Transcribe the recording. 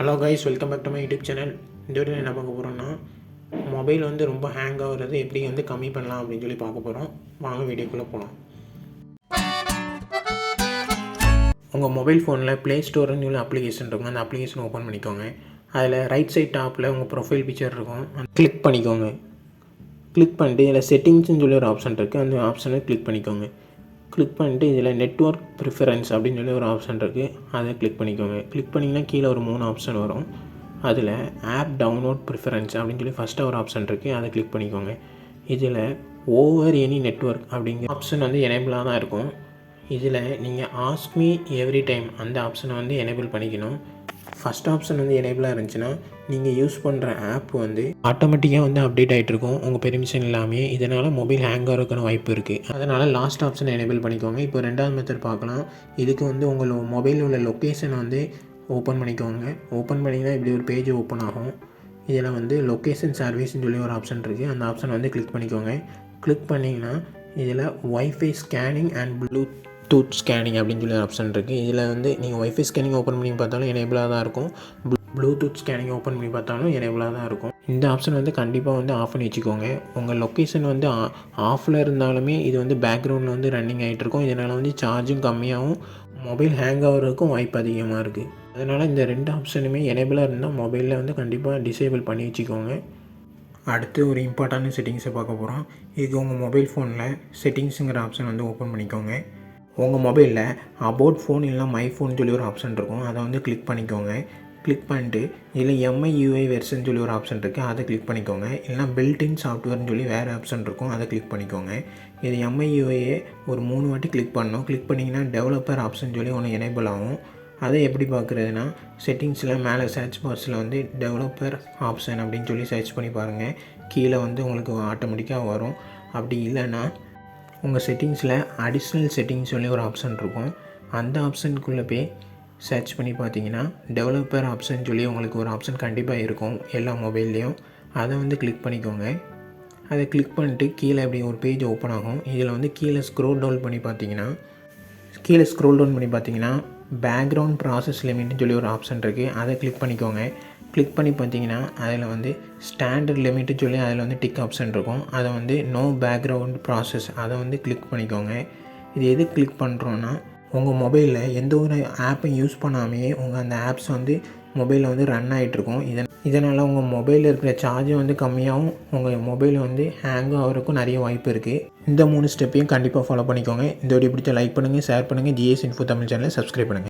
Hello guys, welcome back to my YouTube channel. இந்த video என்ன பார்க்க போகிறோன்னா, மொபைல் வந்து ரொம்ப ஹேங் ஆகுறது எப்படி வந்து கம்மி பண்ணலாம் அப்படின்னு சொல்லி பார்க்க போகிறோம். வாங்க வீடியோக்குள்ளே போகலாம். உங்கள் மொபைல் ஃபோனில் ப்ளே ஸ்டோர்னு சொல்லி அப்ளிகேஷன் இருக்கும். அந்த அப்ளிகேஷன் ஓப்பன் பண்ணிக்கோங்க. அதில் ரைட் சைட் டாப்பில் உங்கள் ப்ரொஃபைல் பிக்சர் இருக்கும். கிளிக் பண்ணிக்கோங்க. கிளிக் பண்ணிட்டு இதில் செட்டிங்ஸ்னு சொல்லி ஒரு ஆப்ஷன் இருக்குது. அந்த ஆப்ஷனை கிளிக் பண்ணிக்கோங்க. கிளிக் பண்ணிட்டு இதில் நெட்வொர்க் ப்ரிஃபரன்ஸ் அப்படின்னு சொல்லி ஒரு ஆப்ஷன் இருக்குது. அதை கிளிக் பண்ணிக்கோங்க. கிளிக் பண்ணிங்கன்னா கீழே ஒரு 3 ஆப்ஷன் வரும். அதில் ஆப் டவுன்லோட் ப்ரிஃபரன்ஸ் அப்படின்னு சொல்லி ஃபஸ்ட்டாக ஒரு ஆப்ஷன் இருக்குது. அதை கிளிக் பண்ணிக்கோங்க. இதில் ஓவர் எனி நெட்வொர்க் அப்படிங்கிற ஆப்ஷன் வந்து எனேபிளாக தான் இருக்கும். இதில் நீங்கள் ஆஸ்க் மீ எவ்ரி டைம் அந்த ஆப்ஷனை வந்து எனேபிள் பண்ணிக்கணும். ஃபஸ்ட் ஆப்ஷன் வந்து எனேபிளாக இருந்துச்சுன்னா நீங்கள் யூஸ் பண்ணுற ஆப் வந்து ஆட்டோமேட்டிக்காக வந்து அப்டேட் ஆகிட்ருக்கும் உங்கள் பெர்மிஷன் இல்லாமல். இதனால் மொபைல் ஹேங் ஆகிறதுக்கான வாய்ப்பு இருக்குது. அதனால் லாஸ்ட் ஆப்ஷனை எனேபிள் பண்ணிக்கோங்க. இப்போ ரெண்டாவது மெத்தட் பார்க்கலாம். இதுக்கு வந்து உங்கள் மொபைலில் உள்ள லொக்கேஷனை வந்து ஓப்பன் பண்ணிக்கோங்க. ஓப்பன் பண்ணிங்கன்னா இப்படி ஒரு பேஜ் ஓப்பன் ஆகும். இதில் வந்து லொக்கேஷன் சர்வீஸ்னு சொல்லி ஒரு ஆப்ஷன் இருக்குது. அந்த ஆப்ஷனை வந்து கிளிக் பண்ணிக்கோங்க. கிளிக் பண்ணிங்கன்னா இதில் wifi scanning and Bluetooth scanning அப்படின்னு சொல்லி ஒரு ஆப்ஷன் இருக்குது. இதில் வந்து நீங்கள் ஒய்ஃபை ஸ்கேனிங் ஓப்பன் பண்ணி பார்த்தாலும் எனேபிளாக தான் இருக்கும். ப்ளூடூத் ஸ்கேனிங் ஓப்பன் பண்ணி பார்த்தாலும் எனேபிளாக தான் இருக்கும். இந்த ஆப்ஷன் வந்து கண்டிப்பாக வந்து ஆஃப் பண்ணி வச்சுக்கோங்க. உங்கள் லொக்கேஷன் வந்து ஆஃபில் இருந்தாலுமே இது வந்து பேக்ரவுண்டில் வந்து ரன்னிங் ஆகிட்ருக்கும். இதனால் வந்து சார்ஜும் கம்மியாகவும் மொபைல் ஹேங் ஆகிறதுக்கும் வாய்ப்பு அதிகமாக இருக்குது. அதனால் இந்த 2 ஆப்ஷனுமே எனேபிளாக இருந்தால் மொபைலில் வந்து கண்டிப்பாக டிசேபிள் பண்ணி வச்சுக்கோங்க. அடுத்து ஒரு இம்பார்ட்டன்ட் செட்டிங்ஸை பார்க்க போகிறோம். இதுக்கு உங்கள் மொபைல் ஃபோனில் செட்டிங்ஸுங்கிற ஆப்ஷன் வந்து ஓப்பன் பண்ணிக்கோங்க. உங்கள் மொபைலில் அபவுட் ஃபோன் இல்லைனா மை ஃபோன் சொல்லி ஒரு ஆப்ஷன் இருக்கும். அதை வந்து கிளிக் பண்ணிக்கோங்க. கிளிக் பண்ணிட்டு இதில் MIUI வெர்ஷன் சொல்லி ஒரு ஆப்ஷன் இருக்குது. அதை கிளிக் பண்ணிக்கோங்க. இல்லைனா பில்ட்இன் சாஃப்ட்வேர்னு சொல்லி வேறு ஆப்ஷன் இருக்கும். அதை கிளிக் பண்ணிக்கோங்க. இது MIUI ஒரு 3 வாட்டி கிளிக் பண்ணணும். கிளிக் பண்ணிங்கன்னா டெவலப்பர் ஆப்ஷன் சொல்லி ஒன்று எனேபிள் ஆகும். அதை எப்படி பார்க்குறதுனா, செட்டிங்ஸில் மேலே சர்ச் பாக்ஸில் வந்து டெவலப்பர் ஆப்ஷன் அப்படின்னு சொல்லி சர்ச் பண்ணி பாருங்கள். கீழே வந்து உங்களுக்கு ஆட்டோமேட்டிக்காக வரும். அப்படி இல்லைன்னா உங்கள் செட்டிங்ஸில் அடிஷ்னல் செட்டிங்ஸ் சொல்லி ஒரு ஆப்ஷன் இருக்கும். அந்த ஆப்ஷனுக்குள்ளே போய் சர்ச் பண்ணி பார்த்தீங்கன்னா டெவலப்பர் ஆப்ஷன் சொல்லி உங்களுக்கு ஒரு ஆப்ஷன் கண்டிப்பாக இருக்கும் எல்லா மொபைல்லையும். அதை வந்து கிளிக் பண்ணிக்கோங்க. அதை கிளிக் பண்ணிட்டு கீழே இப்படி ஒரு பேஜ் ஓப்பன் ஆகும். இதில் வந்து கீழே ஸ்க்ரோல் டவுன் பண்ணி பார்த்தீங்கன்னா பேக்ரவுண்ட் ப்ராசஸ் லிமிட்னு சொல்லி ஒரு ஆப்ஷன் இருக்குது. அதை கிளிக் பண்ணிக்கோங்க. கிளிக் பண்ணி பார்த்தீங்கன்னா அதில் வந்து ஸ்டாண்டர்ட் லிமிட்டு சொல்லி அதில் வந்து டிக் ஆப்ஷன் இருக்கும். அதை வந்து நோ பேக்ரவுண்ட் ப்ராசஸ் அதை வந்து கிளிக் பண்ணிக்கோங்க. இது எது கிளிக் பண்ணுறோன்னா, உங்கள் மொபைலில் எந்த ஒரு ஆப்பையும் யூஸ் பண்ணாமையே உங்கள் அந்த ஆப்ஸ் வந்து மொபைலில் வந்து ரன் ஆகிட்ருக்கும். இதனால் உங்கள் மொபைலில் இருக்கிற சார்ஜும் வந்து கம்மியாகவும் உங்கள் மொபைல் வந்து ஹேங் ஆகிறதுக்கும் நிறைய வாய்ப்பு இருக்குது. இந்த 3 ஸ்டெப்பையும் கண்டிப்பாக ஃபாலோ பண்ணிக்கோங்க. இந்த வீடியோ பிடிச்ச லைக் பண்ணுங்கள், ஷேர் பண்ணுங்கள். GS Info தமிழ் சேனலை சப்ஸ்கிரைப் பண்ணுங்கள்.